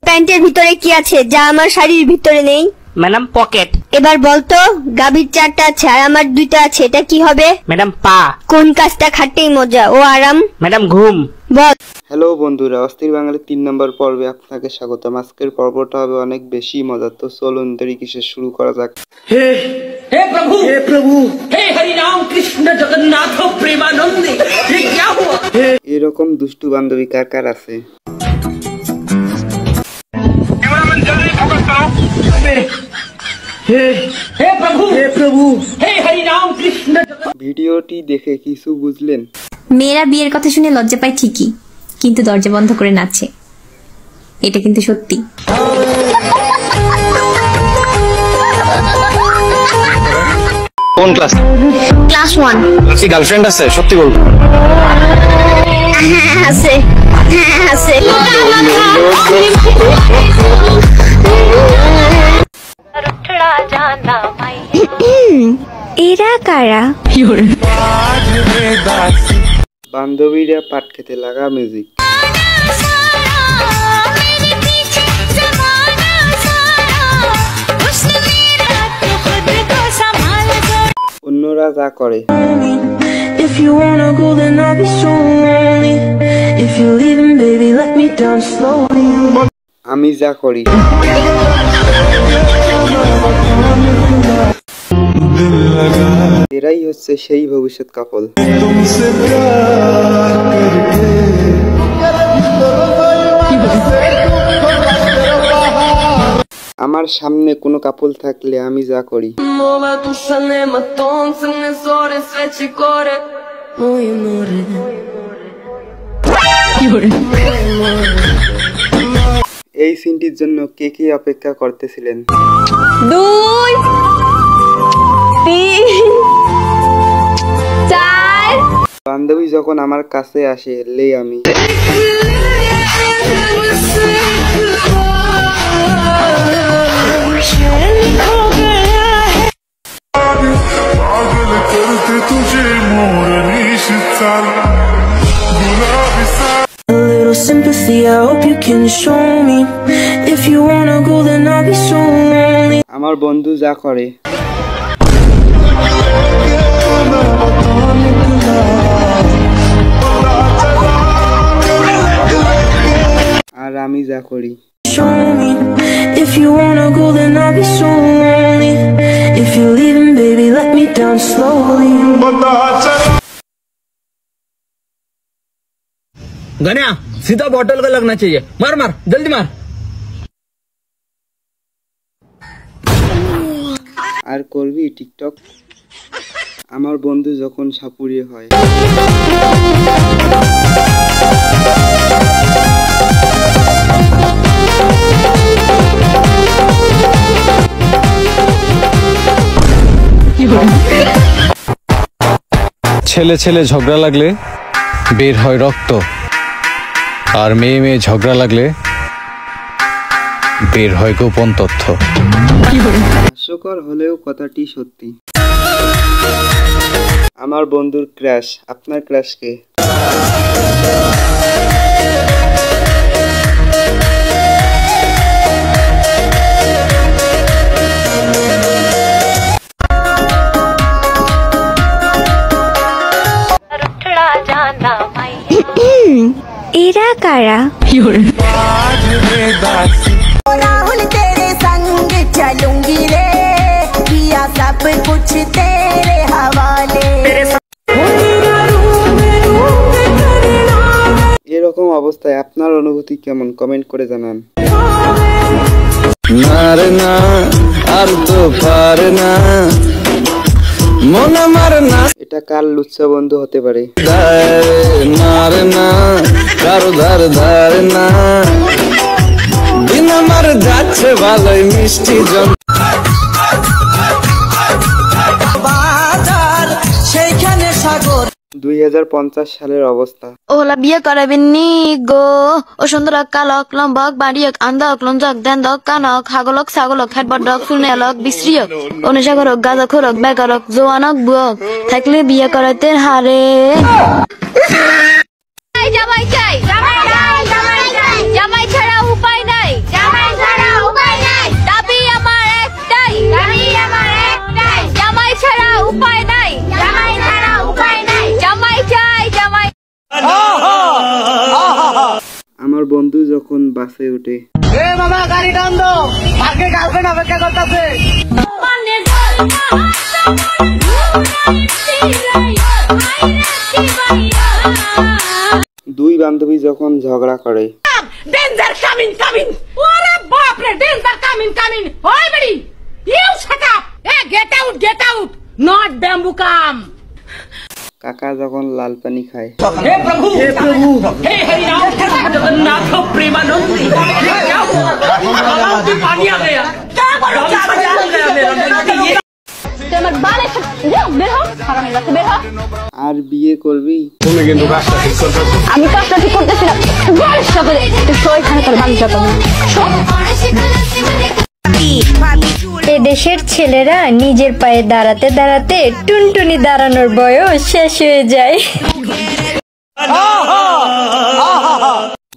প্যান্টের ভিতরে কি আছে যা আমার শাড়ির ভিতরে নেই? Madam pocket. এবার বলতো, গাভীর 4টা আছে আর আমার 2টা আছে, এটা কি হবে? ম্যাডাম পা। কোন কাজটা খাটতেই মজা ও আরাম? ম্যাডাম ঘুম। বল। হ্যালো বন্ধুরা, অস্থির বাঙালি 3 নম্বর পর্বে আপনাকে স্বাগতম। আজকের পর্বটা হবে অনেক বেশি মজার, তো চলুন দেরি কিসে শুরু করা যাক। हे प्रभु, हे प्रभु, हे हरि राम कृष्ण जगन्नाथ प्रेमानंद, ये क्या हुआ? এরকম দুষ্টু বান্ধবী কার কার আছে? हे प्रभु, हे हरि राम कृष्ण। ভিডিওটি দেখে কিছু বুঝলেন? মেয়েরা বিয়ের কথা শুনে লজ্জা পায় ঠিকই, কিন্তু দরজা বন্ধ করে নাচে, এটা কিন্তু সত্যি। কোন ক্লাস? ক্লাস 1। কি গার্লফ্রেন্ড আছে? সত্যি বলবো। হ্যাঁ আছে, হ্যাঁ আছে। এরা কারা? বান্ধবীরা পাট খেতে লাগা মিউজিক। অন্যরা যা করে। আমি যা করি। এরাই হচ্ছে সেই ভবিষ্যৎ কাপল। আমার সামনে কোনো কাপল থাকলে আমি যা করি। এই সিনটির জন্য কে কে অপেক্ষা করতেছিলেন? 2 3 4। বান্ধবী যখন আমার কাছে আসে এলেই আমি আমার বন্ধু যা করে। আর আমি যা করি। गन्या सीधा बॉटल का लगना चाहिए, मार मार जल्दी मार। আর করবি টিকটক? আমার বন্ধু যখন সাপুড়ে হয়। ছেলে ছেলে ঝগড়া লাগলে বের হয় রক্ত, আর মেয়ে মেয়ে ঝগড়া লাগলে বের হয় গোপন তথ্য। হাস্যকর হলেও কথাটি সত্যি। আমার বন্ধুর ক্রাশ। আপনার ক্রাশ কে? এরা কারা? राहुल तेरे संग चलूंगी रे, किया सब कुछ तेरे हवाले। এরকম অবস্থায় আপনার অনুভূতি কেমন কমেন্ট করে জানান। না রে না, আর তো পারে না, মন আমার না। এটা কার লুচ্ছা বন্ধু হতে পারে? না রে না, কারো ধার ধার না, দিন আমার যাচ্ছে ভালোই মিষ্টি জন। 2050 সালের অবস্থা। ওলা বিয়ে করাবেন নি গো? ও সুন্দর কালক লম্বক বাড়িয়ক আন্দক লঞ্জক দেন্দক কানক হাগলক ছাগলক হেডবডক সুনেলক বিশ্রিয়ক অনুসাগরক গাজাখরক বেগরক জোয়ানক বুয়ক থাকলে বিয়ে করাইতে হারে। জামাই চাই, জামাই চাই, জামাই চাই, জামাই ছাড়া উপায় নাই, জামাই ছাড়া উপায় নাই, দাবি আমার একটাই, দাবি আমার একটাই, জামাই ছাড়া উপায় নাই, জামাই ছাড়া উপায় নাই, জামাই চাই, জামাই। আমার বন্ধু যখন বাসে ওঠে, দুই বান্ধবী যখন ঝগড়া করে, ডেঞ্জার কামিং কামিং, ওরে বাপ রে, ডেঞ্জার কামিং কামিং, ওই বেডি you shut up, get out, not bamboo কাম। কাকা যখন লাল পানি খায়, हे प्रभु हे हरि राम कृष्ण जगन्नाथ प्रेमानंदी, क्या हुआ? पानी आ गया, क्या बोलो? তোমার বালে বের হ, হারামি বাচ্চা বের হ। আর বিয়ে করবি? আমি কাজটা ঠিক করতেছি না, বালিশ সাথে এখানে তোর বালিশ যাতো না। এ দেশের ছেলেরা নিজের পায়ে দাঁড়াতে দাঁড়াতে টুনটুনি দাঁড়ানোর বয়স শেষ হয়ে যায়।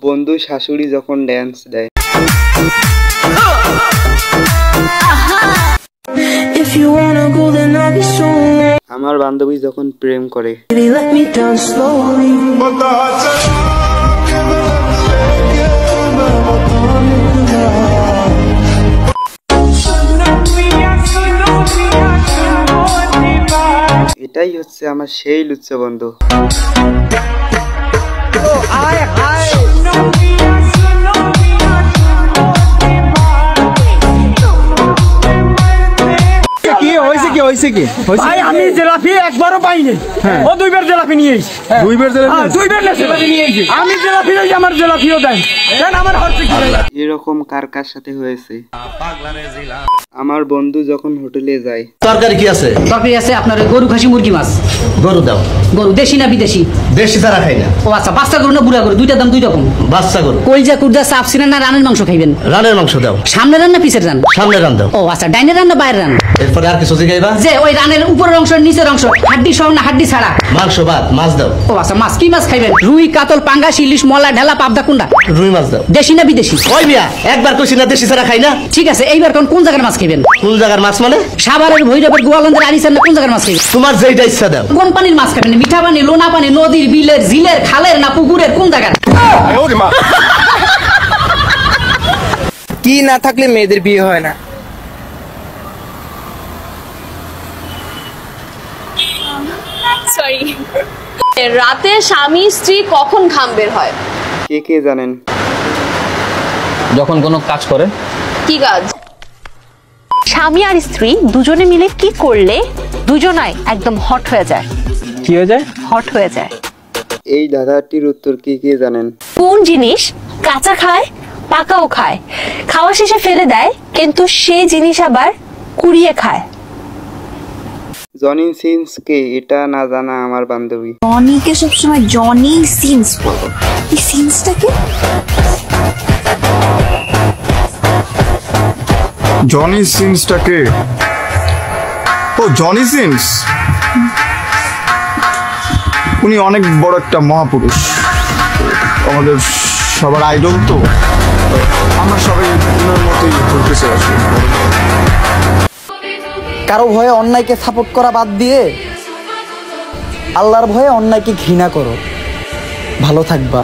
বন্ধু শাশুড়ি যখন ড্যান্স দেয়, আমার বান্ধবী যখন প্রেম করে, এটাই হচ্ছে আমার সেই লুচ্চা বন্ধু। আমি জিলাপি একবারও পাইনি, ও দুইবার জিলাপি নিয়ে এসেছি, দুইবার জিলাপি নিয়ে এসেছি, আমি জিলাপি লই, আমার জিলাপিও দেয়, আমার হচ্ছে কি? এরকম কার কার সাথে হয়েছে? আমার বন্ধু যখন হোটেলে যায়, তরকারি কি আছে? তরকারি আছে আপনার গরু, খাসি, মুরগি, মাছ। গরু দাও। গরু দেশি না বিদেশি? দেশি ছাড়া খাই না। ও আচ্ছা, বাচ্চা গরু না বুড়া গরু? দুইটা দাম দুই রকম। বাচ্চা গরু। কলজা কুরজা চাপ সিনা না রানের মাংস খাইবেন? রানের মাংস দাও। সামনে রান না পিছের রান? সামনে রান দাও। ও আচ্ছা, ডাইনের রান না বাইরের রান? এরপরে আর কিছু জিগাইবা? যে ওই রানের উপরের অংশ নিচের অংশ, হাড্ডি সহ না হাড্ডি ছাড়া? মাংস ভাত, মাছ দাও। ও আচ্ছা, মাছ কি মাছ খাইবেন? রুই, কাতল, পাঙ্গাস, ইলিশ, মলা, ঢেলা, পাবদা, কুন্ডা? রুই মাছ দাও। দেশি না বিদেশি? ওই মিয়া, একবার কইছি না দেশি ছাড়া খাই না। ঠিক আছে, এইবার কোন জায়গার মাছ খাইবেন? কোন জায়গার মাছ মানে? সাভারের, ভৈরবের, গোয়ালন্দের, আরিসার না কোন জায়গার মাছ খাইবেন? তোমার যেইটা ইচ্ছা দাও। কোন পানির মাছ খাবেন? মিঠা পানি, লোনা পানি, নদীর, বিলের, ঝিলের, খালের না পুকুরের? কোন জায়গার? কি না থাকলে মেয়েদের বিয়ে হয় না? সরি, রাতে স্বামী স্ত্রী কখন ঘাম বের হয়? কে জানেন? যখন কোনো কাজ করে। কি কাজ? স্বামী আর স্ত্রী দুজনে মিলে কি করলে দুজনাই একদম হট হয়ে যায়? কি হয়ে যায়? হট হয়ে যায়। এই ধাঁধাটির উত্তর কে জানেন? কোন জিনিস কাঁচা খায়, পাকাও খায়, খাওয়া শেষে ফেলে দেয়, কিন্তু সে জিনিস আবার কুড়িয়ে খায়? জনি সিন্স কে? এটা না জানা আমার বান্ধবী। জনিকে সবসময় জনি সিন্স বলো, এই সিন্সটাকে? জনি সিন্সটাকে? ও জনি সিন্স, উনি অনেক বড় একটা মহাপুরুষ, আমাদের সবার আইডল, তো আমরা সবাই ওনার মতোই করতে চাই। কারো ভয়ে অন্যায়কে সাপোর্ট করা বাদ দিয়ে আল্লাহর ভয়ে অন্যায়কে ঘৃণা করো, ভালো থাকবা।